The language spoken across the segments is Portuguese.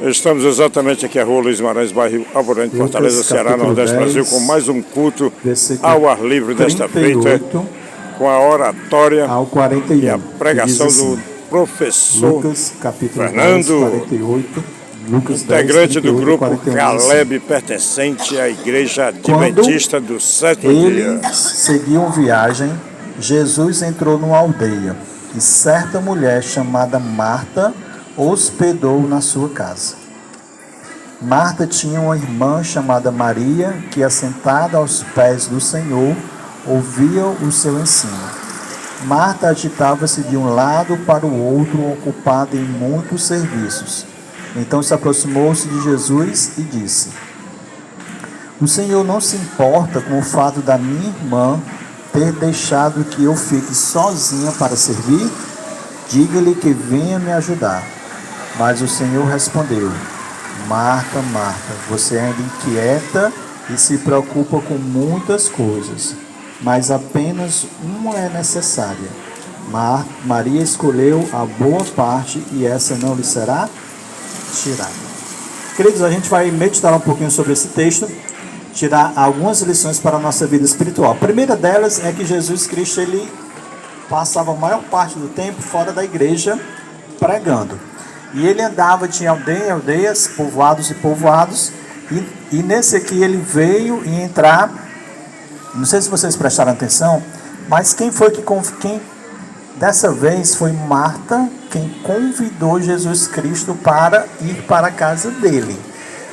Estamos exatamente aqui à Rua Luiz Maranhos, bairro Alvorante, Fortaleza, Ceará, Nordeste, Brasil, com mais um culto ao ar livre desta feita, com a oratória ao 41, e a pregação assim, do professor Lucas, capítulo Fernando, 10, 48, Lucas 10, integrante 38, do grupo 41, Caleb, assim. pertencente à Igreja Adventista do Sétimo Dia. Eles seguiam viagem. Jesus entrou numa aldeia e certa mulher chamada Marta hospedou na sua casa. Marta tinha uma irmã chamada Maria, que assentada aos pés do Senhor, ouvia o seu ensino. Marta agitava-se de um lado para o outro, ocupada em muitos serviços. Então se aproximou-se de Jesus e disse: O Senhor não se importa com o fato da minha irmã ter deixado que eu fique sozinha para servir? Diga-lhe que venha me ajudar. Mas o Senhor respondeu: Marta, Marta, você ainda inquieta e se preocupa com muitas coisas, mas apenas uma é necessária. Maria escolheu a boa parte e essa não lhe será tirada. Queridos, a gente vai meditar um pouquinho sobre esse texto, tirar algumas lições para a nossa vida espiritual. A primeira delas é que Jesus Cristo, ele passava a maior parte do tempo fora da igreja pregando. E ele andava de aldeia em aldeias, povoados e povoados, e nesse aqui ele veio e entrar, não sei se vocês prestaram atenção, mas quem dessa vez foi Marta, quem convidou Jesus Cristo para ir para a casa dele.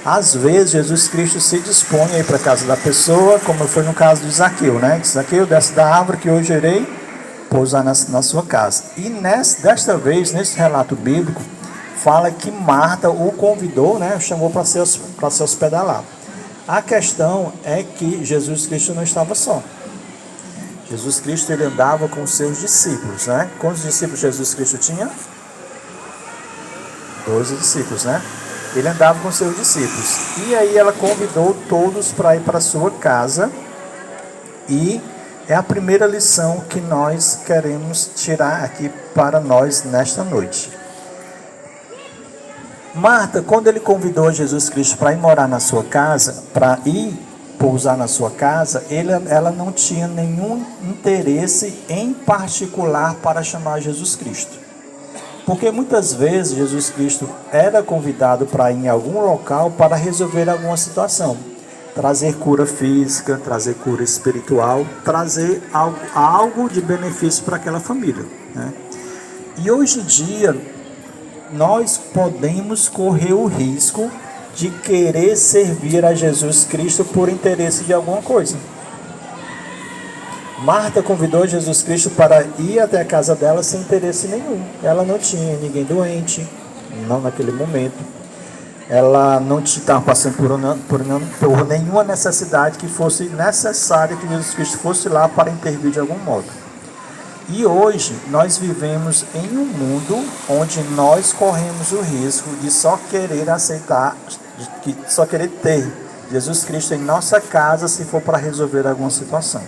Às vezes Jesus Cristo se dispõe a ir para a casa da pessoa, como foi no caso de Zaqueu, né? Zaqueu, desce da árvore que hoje irei pousar na sua casa. E desta vez, nesse relato bíblico, fala que Marta o convidou, né? Chamou para se hospedar lá. A questão é que Jesus Cristo não estava só. Jesus Cristo, ele andava com os seus discípulos, né? Quantos discípulos Jesus Cristo tinha? 12 discípulos, né? Ele andava com seus discípulos. E aí ela convidou todos para ir para a sua casa. E é a primeira lição que nós queremos tirar aqui para nós nesta noite. Marta, quando ele convidou Jesus Cristo para ir morar na sua casa, para ir pousar na sua casa, ela não tinha nenhum interesse em particular para chamar Jesus Cristo. Porque muitas vezes Jesus Cristo era convidado para ir em algum local para resolver alguma situação. Trazer cura física, trazer cura espiritual, trazer algo de benefício para aquela família, né? E hoje em dia, nós podemos correr o risco de querer servir a Jesus Cristo por interesse de alguma coisa. Marta convidou Jesus Cristo para ir até a casa dela sem interesse nenhum. Ela não tinha ninguém doente, não naquele momento. Ela não estava passando por nenhuma necessidade que fosse necessária que Jesus Cristo fosse lá para intervir de algum modo. E hoje nós vivemos em um mundo onde nós corremos o risco de só querer aceitar, de só querer ter Jesus Cristo em nossa casa se for para resolver alguma situação.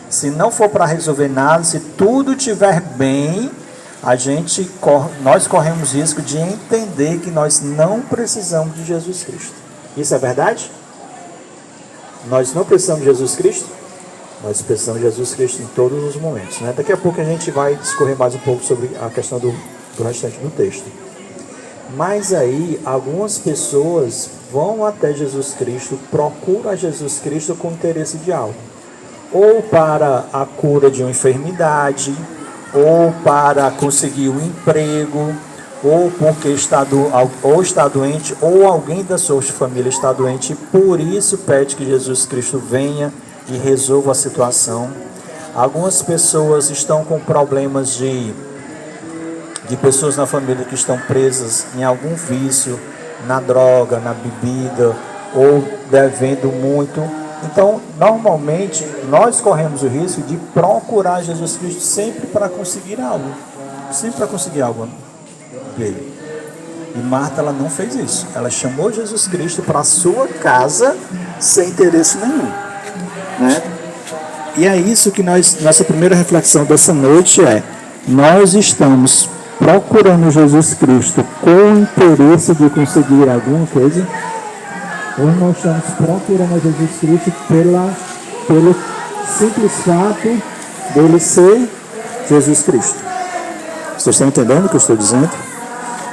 Se não for para resolver nada, se tudo estiver bem, nós corremos risco de entender que nós não precisamos de Jesus Cristo. Isso é verdade? Nós não precisamos de Jesus Cristo? Nós precisamos de Jesus Cristo em todos os momentos, né? Daqui a pouco a gente vai discorrer mais um pouco sobre a questão do restante do texto. Mas aí, algumas pessoas vão até Jesus Cristo, procuram a Jesus Cristo com interesse de algo. Ou para a cura de uma enfermidade, ou para conseguir um emprego, ou porque está doente, ou alguém da sua família está doente, e por isso pede que Jesus Cristo venha e resolva a situação. Algumas pessoas estão com problemas de pessoas na família que estão presas em algum vício, na droga, na bebida, ou devendo muito. Então, normalmente, nós corremos o risco de procurar Jesus Cristo sempre para conseguir algo. Sempre para conseguir algo dele. E Marta, ela não fez isso. Ela chamou Jesus Cristo para a sua casa sem interesse nenhum, né? E é isso que nossa primeira reflexão dessa noite é: nós estamos procurando Jesus Cristo com o interesse de conseguir alguma coisa, ou nós estamos procurando a Jesus Cristo pelo simples fato dele ser Jesus Cristo? Vocês estão entendendo o que eu estou dizendo?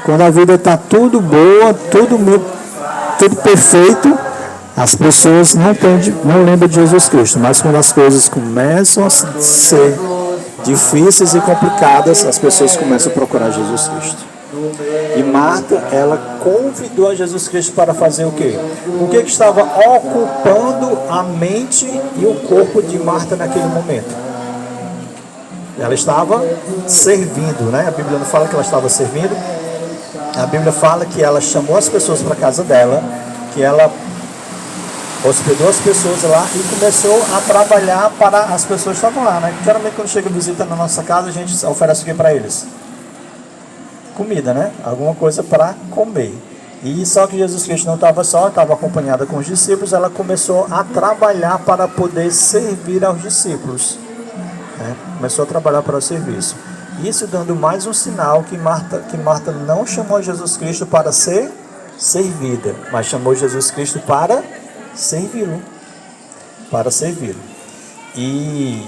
Quando a vida está tudo boa, tudo perfeito, as pessoas não lembram de Jesus Cristo. Mas quando as coisas começam a ser difíceis e complicadas, as pessoas começam a procurar Jesus Cristo. E Marta, ela convidou a Jesus Cristo para fazer o quê? O que estava ocupando a mente e o corpo de Marta naquele momento? Ela estava servindo, né? A Bíblia não fala que ela estava servindo. A Bíblia fala que ela chamou as pessoas para a casa dela, que ela hospedou as pessoas lá e começou a trabalhar para as pessoas que estavam lá, né? Geralmente quando chega visita na nossa casa, a gente oferece o que para eles? Comida, né? Alguma coisa para comer. E só que Jesus Cristo não estava só, estava acompanhada com os discípulos, ela começou a trabalhar para poder servir aos discípulos. Né? Começou a trabalhar para o serviço. Isso dando mais um sinal que Marta não chamou Jesus Cristo para ser servida, mas chamou Jesus Cristo para servi-lo. Para servi-lo. E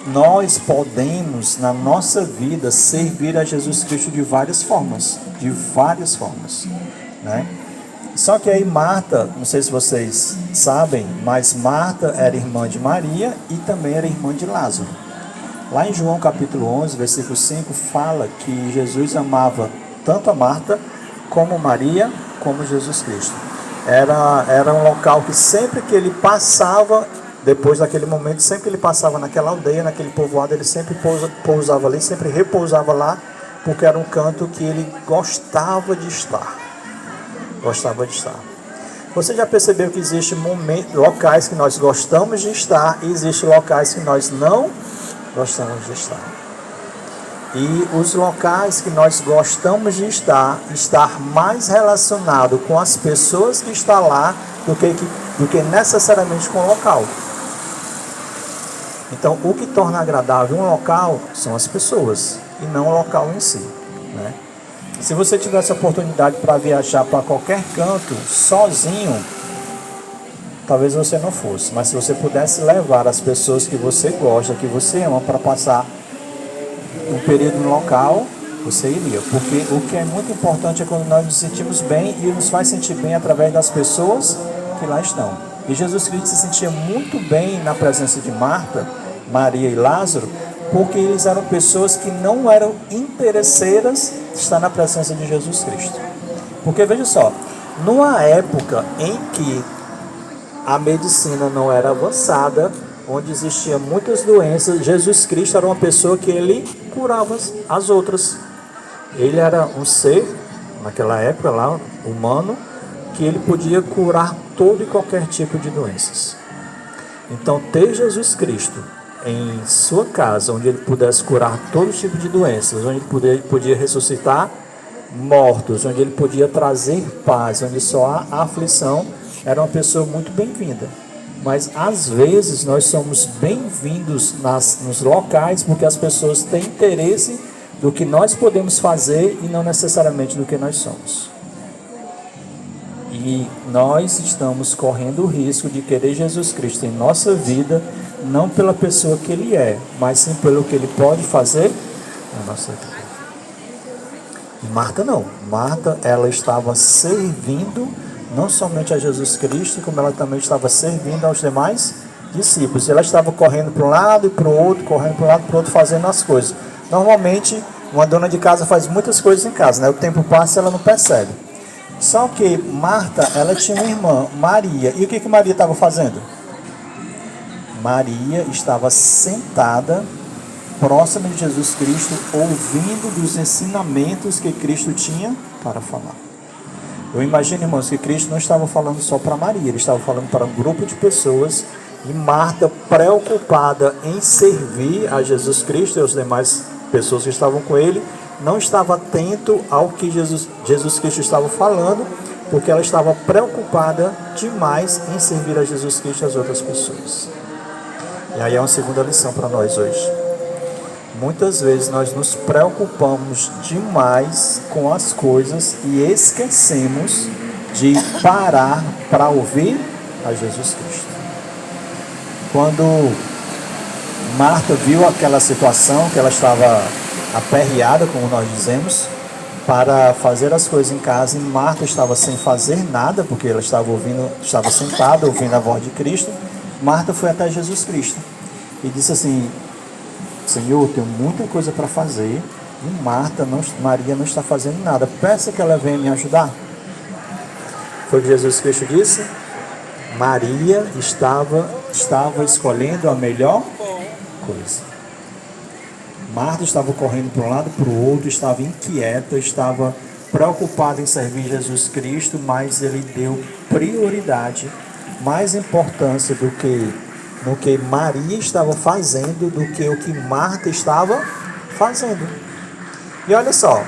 nós podemos, na nossa vida, servir a Jesus Cristo de várias formas. Né? Só que aí Marta, não sei se vocês sabem, mas Marta era irmã de Maria e também era irmã de Lázaro. Lá em João capítulo 11, versículo 5, fala que Jesus amava tanto a Marta, como Maria, como Jesus Cristo. Era um local que sempre que ele passava, depois daquele momento, sempre que ele passava naquela aldeia, naquele povoado, ele sempre pousava ali, sempre repousava lá, porque era um canto que ele gostava de estar. Você já percebeu que existem locais que nós gostamos de estar e existem locais que nós não gostamos de estar? E os locais que nós gostamos de estar mais relacionado com as pessoas que estão lá do que necessariamente com o local. Então, o que torna agradável um local são as pessoas e não o local em si, né? Se você tivesse a oportunidade para viajar para qualquer canto sozinho, talvez você não fosse, mas se você pudesse levar as pessoas que você gosta, que você ama, para passar um período no local, você iria. Porque o que é muito importante é quando nós nos sentimos bem e nos faz sentir bem através das pessoas que lá estão. E Jesus Cristo se sentia muito bem na presença de Marta, Maria e Lázaro, porque eles eram pessoas que não eram interesseiras de estar na presença de Jesus Cristo. Porque veja só, numa época em que a medicina não era avançada, onde existiam muitas doenças, Jesus Cristo era uma pessoa que ele curava as outras. Ele era um ser, naquela época lá, humano, que ele podia curar todo e qualquer tipo de doenças. Então, ter Jesus Cristo em sua casa, onde ele pudesse curar todo tipo de doenças, onde ele podia ressuscitar mortos, onde ele podia trazer paz, onde só há aflição, era uma pessoa muito bem-vinda. Mas às vezes nós somos bem-vindos nos locais porque as pessoas têm interesse do que nós podemos fazer e não necessariamente do que nós somos. E nós estamos correndo o risco de querer Jesus Cristo em nossa vida, não pela pessoa que ele é, mas sim pelo que ele pode fazer na nossa vida. E Marta não. Marta, ela estava servindo não somente a Jesus Cristo, como ela também estava servindo aos demais discípulos. Ela estava correndo para um lado e para o outro, fazendo as coisas. Normalmente, uma dona de casa faz muitas coisas em casa, né? O tempo passa e ela não percebe. Só que Marta, ela tinha uma irmã, Maria. E o que Maria estava fazendo? Maria estava sentada próxima de Jesus Cristo, ouvindo dos ensinamentos que Cristo tinha para falar. Eu imagino, irmãos, que Cristo não estava falando só para Maria, ele estava falando para um grupo de pessoas, e Marta, preocupada em servir a Jesus Cristo e as demais pessoas que estavam com ele, não estava atento ao que Jesus Cristo estava falando, porque ela estava preocupada demais em servir a Jesus Cristo e as outras pessoas. E aí é uma segunda lição para nós hoje. Muitas vezes nós nos preocupamos demais com as coisas e esquecemos de parar para ouvir a Jesus Cristo. Quando Marta viu aquela situação, que ela estava aperreada, como nós dizemos, para fazer as coisas em casa, e Marta estava sem fazer nada, porque ela estava sentada ouvindo a voz de Cristo. Marta foi até Jesus Cristo e disse assim: Senhor, tenho muita coisa para fazer e Maria não está fazendo nada, peça que ela venha me ajudar. Foi o que Jesus Cristo disse. Maria estava escolhendo a melhor coisa. Marta estava correndo para um lado para o outro, estava inquieta, estava preocupada em servir Jesus Cristo, mas ele deu prioridade, mais importância no que Maria estava fazendo do que o que Marta estava fazendo. E olha só,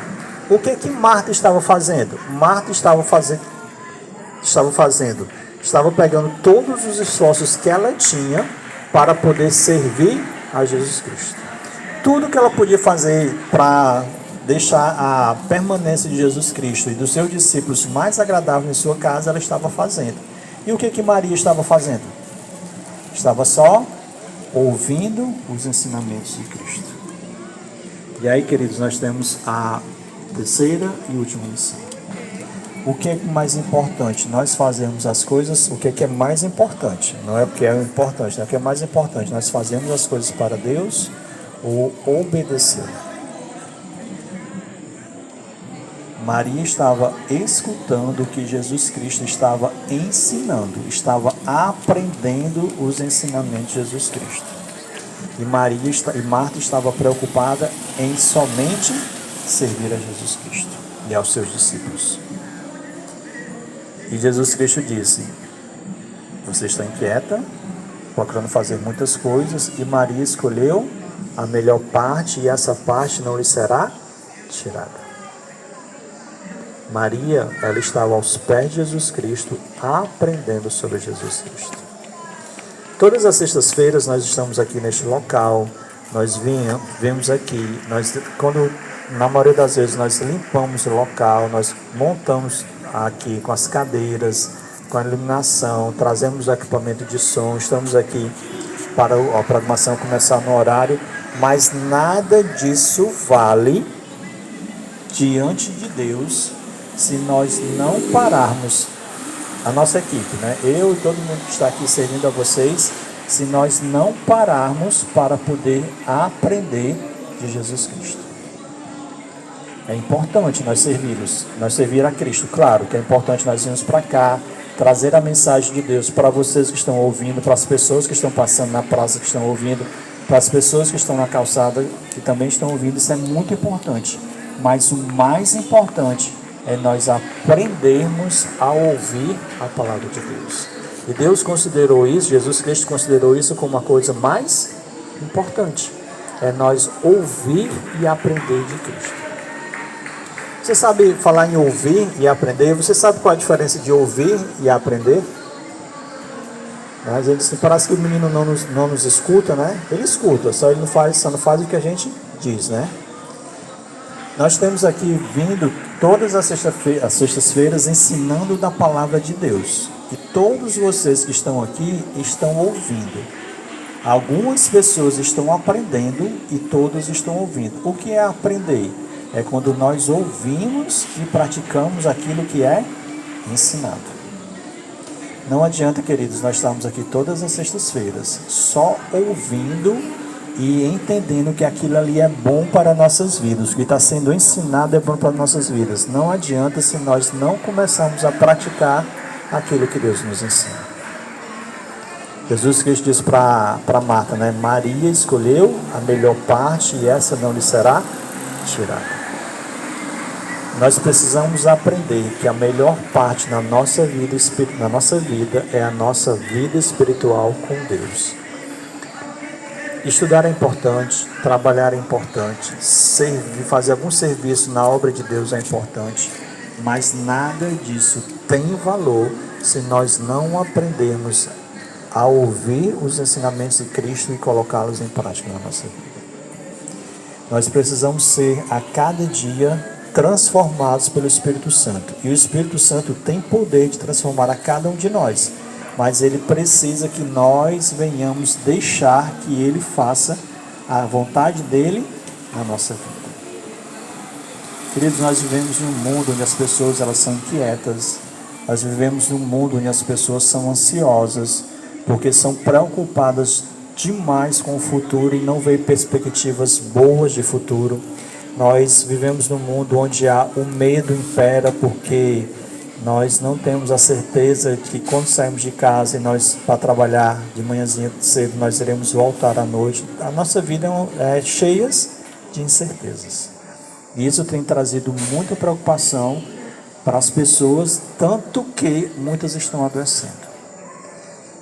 o que Marta estava fazendo? Marta estava pegando todos os esforços que ela tinha para poder servir a Jesus Cristo. Tudo que ela podia fazer para deixar a permanência de Jesus Cristo e dos seus discípulos mais agradável em sua casa, ela estava fazendo. E o que Maria estava fazendo? Estava só ouvindo os ensinamentos de Cristo. E aí, queridos, nós temos a terceira e última lição. O que é mais importante? Nós fazemos as coisas, o que é mais importante? Não é o que é importante, não é o que é mais importante. Nós fazemos as coisas para Deus ou obedecer. Maria estava escutando o que Jesus Cristo estava ensinando, estava aprendendo os ensinamentos de Jesus Cristo. E Marta estava preocupada em somente servir a Jesus Cristo e aos seus discípulos. E Jesus Cristo disse: você está inquieta, procurando fazer muitas coisas, e Maria escolheu a melhor parte, e essa parte não lhe será tirada. Maria, ela estava aos pés de Jesus Cristo, aprendendo sobre Jesus Cristo. Todas as sextas-feiras nós estamos aqui neste local, nós vemos aqui, na maioria das vezes nós limpamos o local, nós montamos aqui com as cadeiras, com a iluminação, trazemos o equipamento de som, estamos aqui para a programação começar no horário, mas nada disso vale diante de Deus se nós não pararmos, a nossa equipe, né? Eu e todo mundo que está aqui servindo a vocês, se nós não pararmos para poder aprender de Jesus Cristo. É importante nós servir a Cristo. Claro que é importante nós irmos para cá, trazer a mensagem de Deus para vocês que estão ouvindo, para as pessoas que estão passando na praça que estão ouvindo, para as pessoas que estão na calçada que também estão ouvindo. Isso é muito importante. Mas o mais importante é nós aprendermos a ouvir a palavra de Deus. E Deus considerou isso, Jesus Cristo considerou isso como a coisa mais importante. É nós ouvir e aprender de Cristo. Você sabe falar em ouvir e aprender? Você sabe qual a diferença de ouvir e aprender? Às vezes parece que o menino não nos escuta, né? Ele escuta, só não faz o que a gente diz, né? Nós temos aqui vindo todas as sextas-feiras ensinando da palavra de Deus. E todos vocês que estão aqui estão ouvindo. Algumas pessoas estão aprendendo e todos estão ouvindo. O que é aprender? É quando nós ouvimos e praticamos aquilo que é ensinado. Não adianta, queridos, nós estamos aqui todas as sextas-feiras só ouvindo e entendendo que aquilo ali é bom para nossas vidas. O que está sendo ensinado é bom para nossas vidas. Não adianta se nós não começarmos a praticar aquilo que Deus nos ensina. Jesus Cristo disse para Marta, né? Maria escolheu a melhor parte e essa não lhe será tirada. Nós precisamos aprender que a melhor parte na nossa vida é a nossa vida espiritual com Deus. Estudar é importante, trabalhar é importante, fazer algum serviço na obra de Deus é importante, mas nada disso tem valor se nós não aprendermos a ouvir os ensinamentos de Cristo e colocá-los em prática na nossa vida. Nós precisamos ser a cada dia transformados pelo Espírito Santo. E o Espírito Santo tem poder de transformar a cada um de nós. Mas ele precisa que nós venhamos deixar que ele faça a vontade dele na nossa vida. Queridos, nós vivemos num mundo onde as pessoas elas são inquietas. Nós vivemos num mundo onde as pessoas são ansiosas, porque são preocupadas demais com o futuro e não veem perspectivas boas de futuro. Nós vivemos num mundo onde o medo impera, porque nós não temos a certeza de que quando saímos de casa e nós para trabalhar de manhãzinha cedo, nós iremos voltar à noite. A nossa vida é cheia de incertezas. E isso tem trazido muita preocupação para as pessoas, tanto que muitas estão adoecendo.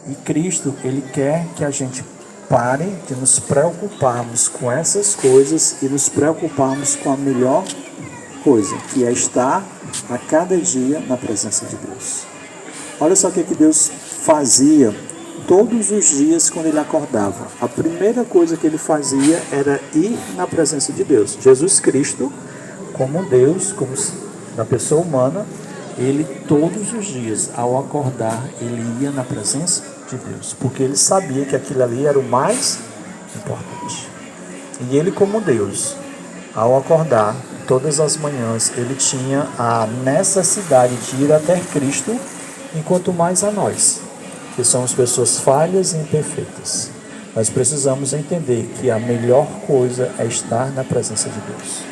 E Cristo, Ele quer que a gente pare de nos preocuparmos com essas coisas e nos preocuparmos com a melhor coisa, que é estar a cada dia na presença de Deus. Olha só o que Deus fazia todos os dias quando Ele acordava. A primeira coisa que Ele fazia era ir na presença de Deus. Jesus Cristo, como Deus, como na pessoa humana, Ele todos os dias, ao acordar, Ele ia na presença de Deus, porque Ele sabia que aquilo ali era o mais importante. E Ele, como Deus, ao acordar todas as manhãs, Ele tinha a necessidade de ir até Cristo, enquanto mais a nós, que somos pessoas falhas e imperfeitas. Nós precisamos entender que a melhor coisa é estar na presença de Deus.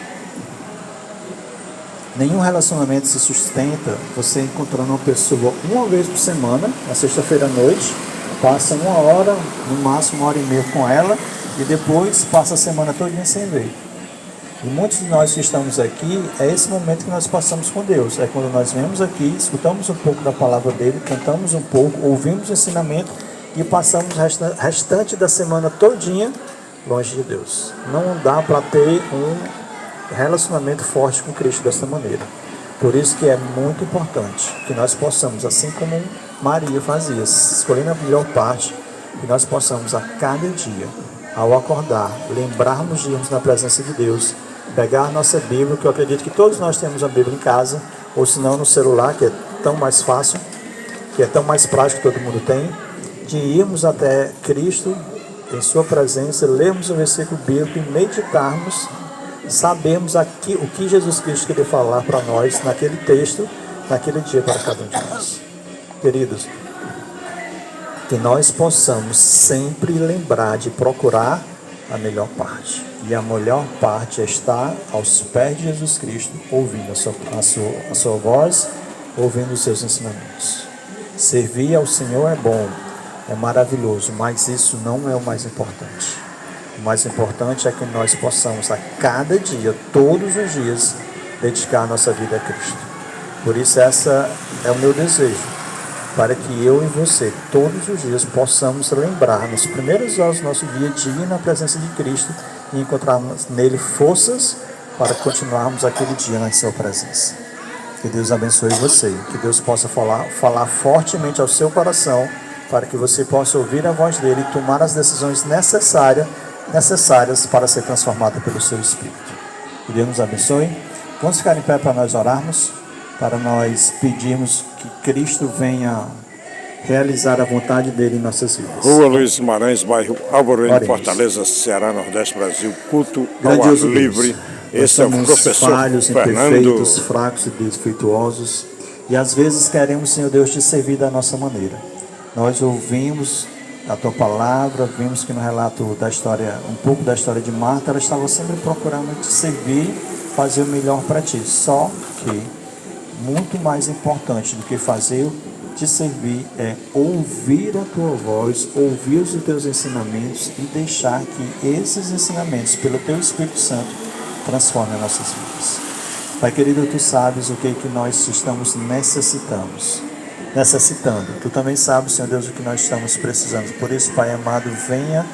Nenhum relacionamento se sustenta você encontrando uma pessoa uma vez por semana, na sexta-feira à noite, passa 1 hora, no máximo 1h30 com ela, e depois passa a semana toda sem ver. E muitos de nós que estamos aqui, é esse momento que nós passamos com Deus. É quando nós vemos aqui, escutamos um pouco da palavra dele, cantamos um pouco, ouvimos o ensinamento e passamos o restante da semana todinha longe de Deus. Não dá para ter um relacionamento forte com Cristo dessa maneira. Por isso que é muito importante que nós possamos, assim como Maria fazia, escolhendo a melhor parte, que nós possamos a cada dia, ao acordar, lembrarmos de irmos na presença de Deus, pegar nossa Bíblia, que eu acredito que todos nós temos a Bíblia em casa, ou se não no celular, que é tão mais fácil, que é tão mais prático que todo mundo tem, de irmos até Cristo, em sua presença, lermos o versículo bíblico e meditarmos, sabemos aqui o que Jesus Cristo queria falar para nós naquele texto, naquele dia para cada um de nós. Queridos, que nós possamos sempre lembrar de procurar a melhor parte. E a melhor parte é estar aos pés de Jesus Cristo, ouvindo a sua voz, ouvindo os seus ensinamentos. Servir ao Senhor é bom, é maravilhoso, mas isso não é o mais importante. O mais importante é que nós possamos a cada dia, todos os dias, dedicar a nossa vida a Cristo. Por isso essa é o meu desejo, para que eu e você, todos os dias, possamos lembrar, nos primeiros horas do nosso dia, de ir na presença de Cristo e encontrarmos nele forças para continuarmos aquele dia na sua presença. Que Deus abençoe você, que Deus possa falar fortemente ao seu coração, para que você possa ouvir a voz dele e tomar as decisões necessárias para ser transformado pelo seu Espírito. Que Deus nos abençoe. Vamos ficar em pé para nós orarmos, para nós pedirmos que Cristo venha realizar a vontade dele em nossas vidas. Rua Luiz Guimarães, bairro Alvorada, Fortaleza, Ceará, Nordeste, Brasil. Culto ao ar Grandioso livre. Deus, Esse é o professor falhos, Fernando. imperfeitos, fracos e defeituosos. E às vezes queremos, Senhor Deus, te servir da nossa maneira. Nós ouvimos a tua palavra, vimos que no relato da história, um pouco da história de Marta, ela estava sempre procurando te servir, fazer o melhor para ti. Só que muito mais importante do que fazer te servir é ouvir a tua voz, ouvir os teus ensinamentos e deixar que esses ensinamentos, pelo teu Espírito Santo, transformem as nossas vidas. Pai querido, tu sabes o que nós estamos necessitando. Tu também sabes, Senhor Deus, o que nós estamos precisando. Por isso, Pai amado, venha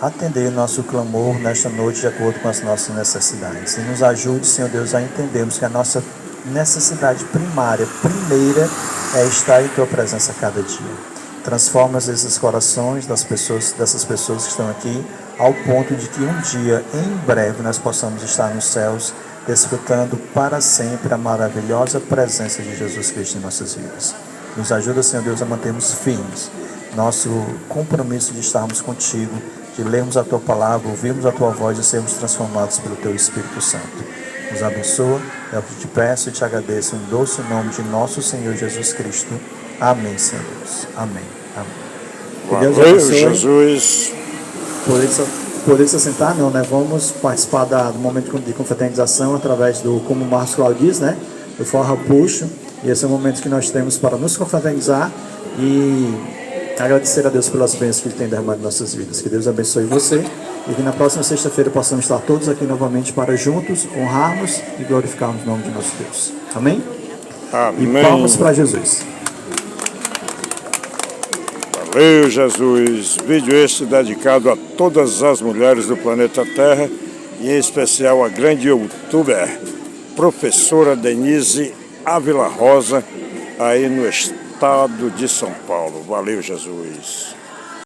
atender nosso clamor nesta noite de acordo com as nossas necessidades. E nos ajude, Senhor Deus, a entendermos que a nossa necessidade primeira, é estar em tua presença a cada dia. Transforma esses corações dessas pessoas que estão aqui ao ponto de que um dia, em breve, nós possamos estar nos céus, desfrutando para sempre a maravilhosa presença de Jesus Cristo em nossas vidas. Nos ajuda, Senhor Deus, a mantermos firmes nosso compromisso de estarmos contigo, de lermos a Tua palavra, ouvirmos a Tua voz e sermos transformados pelo Teu Espírito Santo. Nos abençoa, é o que te peço e te agradeço em doce nome de nosso Senhor Jesus Cristo. Amém, Senhor Deus. Amém. Amém. Que Deus abençoe. Jesus. Poder se assentar, não, né? Vamos participar do momento de confraternização através do, como o Marcos Cláudio diz, né? Do forró puxo. E esse é o momento que nós temos para nos confraternizar e agradecer a Deus pelas bênçãos que Ele tem derramado em nossas vidas. Que Deus abençoe você e que na próxima sexta-feira possamos estar todos aqui novamente para juntos honrarmos e glorificarmos o nome de nosso Deus. Amém? Amém. E palmas para Jesus. Valeu, Jesus. Vídeo este dedicado a todas as mulheres do planeta Terra e em especial a grande youtuber, professora Denise Ávila Rosa, aí no estado de São Paulo. Valeu, Jesus.